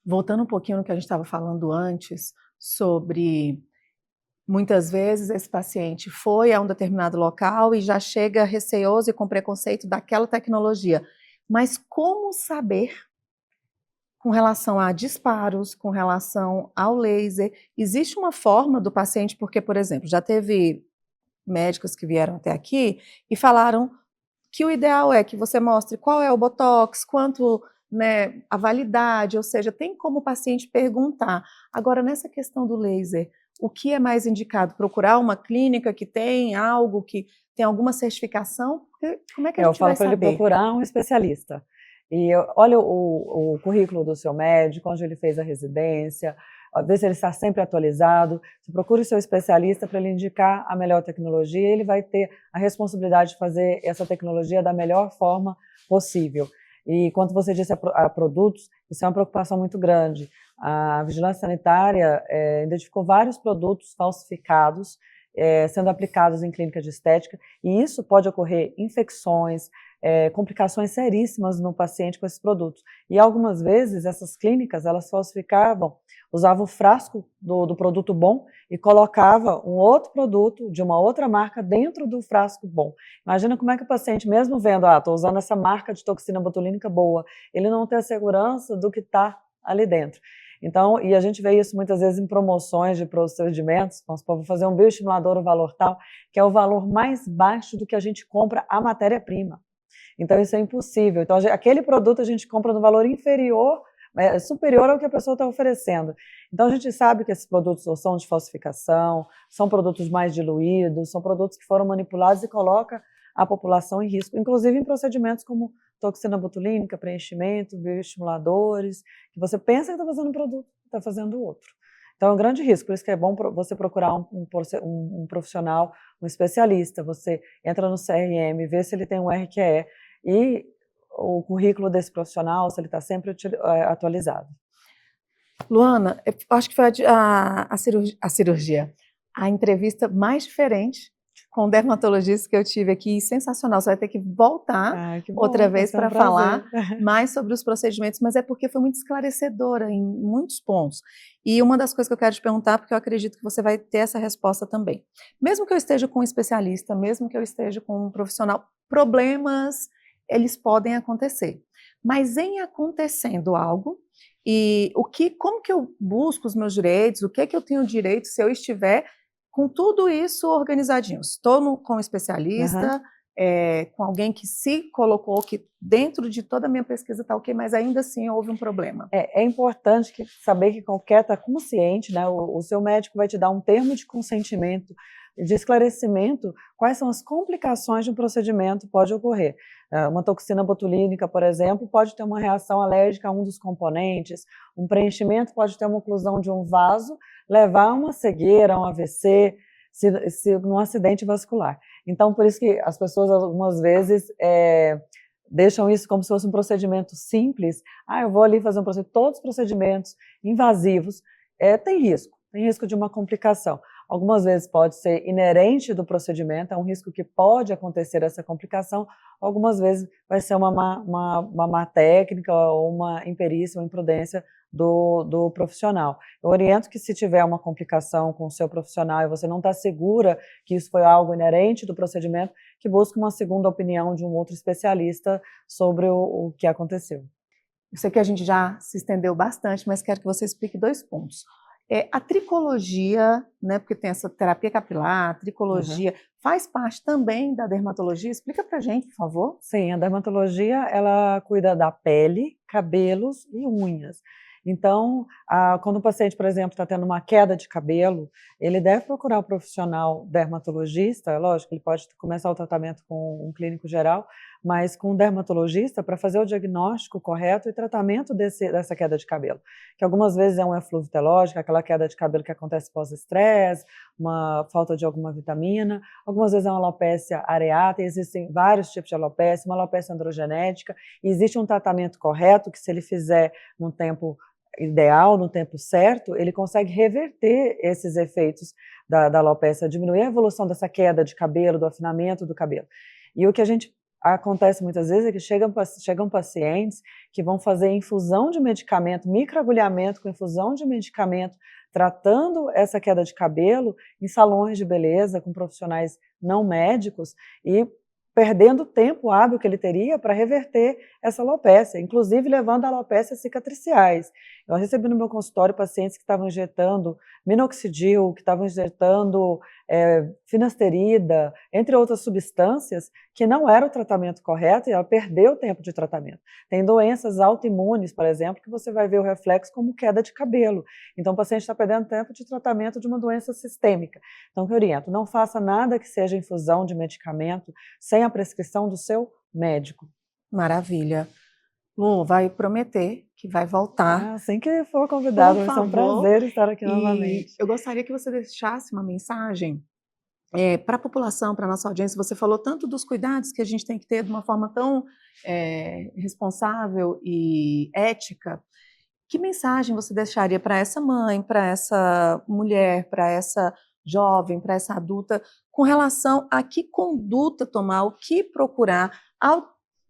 Voltando um pouquinho no que a gente estava falando antes, sobre muitas vezes esse paciente foi a um determinado local e já chega receoso e com preconceito daquela tecnologia. Mas como saber com relação a disparos, com relação ao laser? Existe uma forma do paciente, porque, por exemplo, já teve médicos que vieram até aqui e falaram que o ideal é que você mostre qual é o botox, quanto, né, a validade, ou seja, tem como o paciente perguntar. Agora, nessa questão do laser, o que é mais indicado? Procurar uma clínica que tem algo, que tem alguma certificação? Como é que a gente vai saber? Eu falo para ele procurar um especialista. E olha o currículo do seu médico, onde ele fez a residência, ver se ele está sempre atualizado. Você procura o seu especialista para ele indicar a melhor tecnologia, e ele vai ter a responsabilidade de fazer essa tecnologia da melhor forma possível. E quando você disse a produtos, isso é uma preocupação muito grande. A Vigilância Sanitária identificou vários produtos falsificados sendo aplicados em clínica de estética, e isso pode ocorrer infecções, complicações seríssimas no paciente com esses produtos. E algumas vezes essas clínicas, elas falsificavam, usavam o frasco do produto bom e colocava um outro produto de uma outra marca dentro do frasco bom. Imagina como é que o paciente, mesmo vendo, estou usando essa marca de toxina botulínica boa, ele não tem a segurança do que está ali dentro. Então, e a gente vê isso muitas vezes em promoções de procedimentos, vou fazer um bioestimulador, o valor tal, que é o valor mais baixo do que a gente compra a matéria-prima. Então, isso é impossível. Então, aquele produto a gente compra no valor inferior, superior ao que a pessoa está oferecendo. Então, a gente sabe que esses produtos ou são de falsificação, são produtos mais diluídos, são produtos que foram manipulados e colocam a população em risco, inclusive em procedimentos como toxina botulínica, preenchimento, bioestimuladores, que você pensa que está fazendo um produto, está fazendo outro. Então é um grande risco, por isso que é bom você procurar um profissional, um especialista. Você entra no CRM, vê se ele tem um RQE e o currículo desse profissional, se ele está sempre atualizado. Luana, eu acho que foi a cirurgia, a entrevista mais diferente com o dermatologista que eu tive aqui, sensacional. Você vai ter que voltar outra vez para falar mais sobre os procedimentos, mas é porque foi muito esclarecedora em muitos pontos. E uma das coisas que eu quero te perguntar, porque eu acredito que você vai ter essa resposta também. Mesmo que eu esteja com um especialista, mesmo que eu esteja com um profissional, problemas, eles podem acontecer. Mas em acontecendo algo, e como que eu busco os meus direitos, o que eu tenho direito se eu estiver com tudo isso organizadinho? Estou com um especialista, com alguém que se colocou, que dentro de toda a minha pesquisa está ok, mas ainda assim houve um problema. É importante saber que qualquer está consciente, né? O seu médico vai te dar um termo de consentimento, de esclarecimento, quais são as complicações de um procedimento que pode ocorrer. Uma toxina botulínica, por exemplo, pode ter uma reação alérgica a um dos componentes, um preenchimento pode ter uma oclusão de um vaso, levar a uma cegueira, a um AVC, num acidente vascular. Então, por isso que as pessoas, algumas vezes, deixam isso como se fosse um procedimento simples. Eu vou ali fazer um procedimento. Todos os procedimentos invasivos têm risco de uma complicação. Algumas vezes pode ser inerente do procedimento, é um risco que pode acontecer essa complicação, algumas vezes vai ser uma má técnica ou uma imperícia, uma imprudência do profissional. Eu oriento que se tiver uma complicação com o seu profissional e você não está segura que isso foi algo inerente do procedimento, que busque uma segunda opinião de um outro especialista sobre o que aconteceu. Eu sei que a gente já se estendeu bastante, mas quero que você explique 2 pontos. A tricologia, né, porque tem essa terapia capilar, a tricologia, faz parte também da dermatologia? Explica pra gente, por favor. Sim, a dermatologia, ela cuida da pele, cabelos e unhas. Então, quando o paciente, por exemplo, está tendo uma queda de cabelo, ele deve procurar um profissional dermatologista, lógico, ele pode começar o tratamento com um clínico geral, mas com um dermatologista para fazer o diagnóstico correto e tratamento dessa queda de cabelo, que algumas vezes é um eflúvio telógico, aquela queda de cabelo que acontece pós-estresse, uma falta de alguma vitamina, algumas vezes é uma alopécia areata, existem vários tipos de alopécia, uma alopécia androgenética, e existe um tratamento correto que, se ele fizer num tempo ideal, no tempo certo, ele consegue reverter esses efeitos da alopécia, diminuir a evolução dessa queda de cabelo, do afinamento do cabelo. E o que acontece muitas vezes é que chegam pacientes que vão fazer infusão de medicamento, microagulhamento com infusão de medicamento, tratando essa queda de cabelo em salões de beleza, com profissionais não médicos, e perdendo o tempo hábil que ele teria para reverter essa alopécia, inclusive levando a alopécias cicatriciais. Eu recebi no meu consultório pacientes que estavam injetando minoxidil, que estavam injetando finasterida, entre outras substâncias, que não era o tratamento correto, e ela perdeu o tempo de tratamento. Tem doenças autoimunes, por exemplo, que você vai ver o reflexo como queda de cabelo. Então o paciente está perdendo tempo de tratamento de uma doença sistêmica. Então, eu oriento, não faça nada que seja infusão de medicamento sem a prescrição do seu médico. Maravilha. Lu, vai prometer que vai voltar. Assim que for convidado, vai ser um prazer estar aqui novamente. Eu gostaria que você deixasse uma mensagem para a população, para a nossa audiência. Você falou tanto dos cuidados que a gente tem que ter de uma forma tão responsável e ética. Que mensagem você deixaria para essa mãe, para essa mulher, para essa jovem, para essa adulta, com relação a que conduta tomar, o que procurar,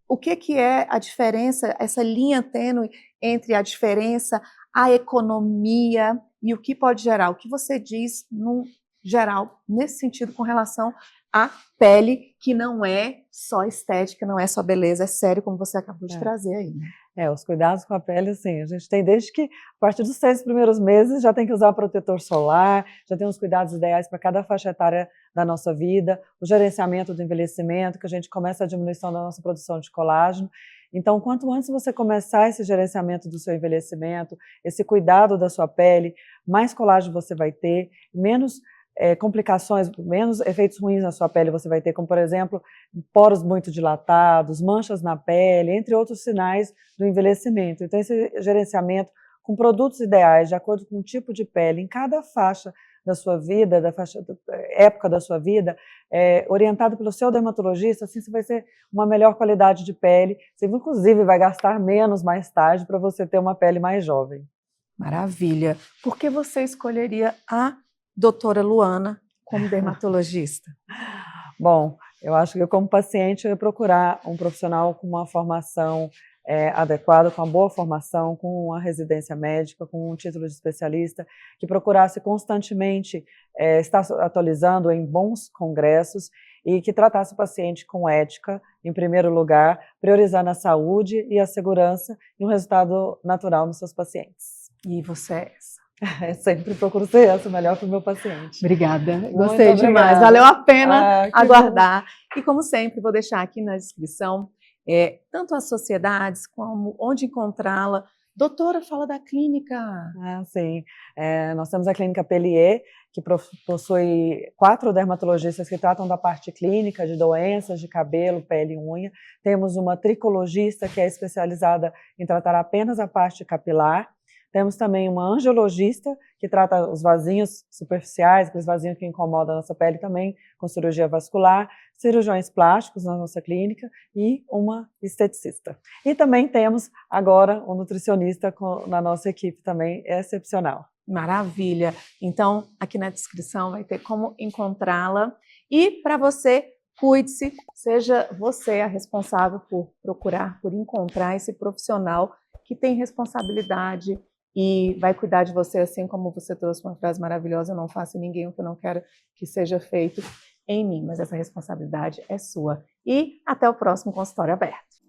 o que é a diferença, essa linha tênue entre a diferença, a economia e o que pode gerar? O que você diz, no geral, nesse sentido, com relação à pele, que não é só estética, não é só beleza, é sério, como você acabou de trazer aí, né? Os cuidados com a pele, assim, a gente tem desde que, a partir dos 6 primeiros meses, já tem que usar protetor solar, já tem os cuidados ideais para cada faixa etária da nossa vida, o gerenciamento do envelhecimento, que a gente começa a diminuição da nossa produção de colágeno. Então, quanto antes você começar esse gerenciamento do seu envelhecimento, esse cuidado da sua pele, mais colágeno você vai ter, menos complicações, menos efeitos ruins na sua pele você vai ter, como, por exemplo, poros muito dilatados, manchas na pele, entre outros sinais do envelhecimento. Então, esse gerenciamento com produtos ideais, de acordo com o tipo de pele, em cada faixa da sua vida, época da sua vida, orientado pelo seu dermatologista, assim você vai ter uma melhor qualidade de pele, você inclusive vai gastar menos mais tarde para você ter uma pele mais jovem. Maravilha! Por que você escolheria a doutora Luana como dermatologista? Bom, eu acho que eu, como paciente, eu ia procurar um profissional com uma formação adequada, com uma boa formação, com uma residência médica, com um título de especialista, que procurasse constantemente estar atualizando em bons congressos e que tratasse o paciente com ética, em primeiro lugar, priorizando a saúde e a segurança e um resultado natural nos seus pacientes. E você é essa? Sempre procuro ser essa, melhor para o meu paciente. Obrigada, gostei demais, valeu a pena aguardar. Bom. E como sempre, vou deixar aqui na descrição tanto as sociedades, como onde encontrá-la. Doutora, fala da clínica. Sim, nós temos a clínica Pellier, que possui 4 dermatologistas que tratam da parte clínica de doenças de cabelo, pele e unha. Temos uma tricologista que é especializada em tratar apenas a parte capilar. Temos também uma angiologista, que trata os vasinhos superficiais, aqueles vasinhos que incomodam a nossa pele também, com cirurgia vascular, cirurgiões plásticos na nossa clínica e uma esteticista. E também temos agora um nutricionista na nossa equipe também, excepcional. Maravilha! Então, aqui na descrição vai ter como encontrá-la. E para você, cuide-se, seja você a responsável por procurar, por encontrar esse profissional que tem responsabilidade e vai cuidar de você, assim como você trouxe uma frase maravilhosa: eu não faço em ninguém o que eu não quero que seja feito em mim, mas essa responsabilidade é sua. E até o próximo consultório aberto.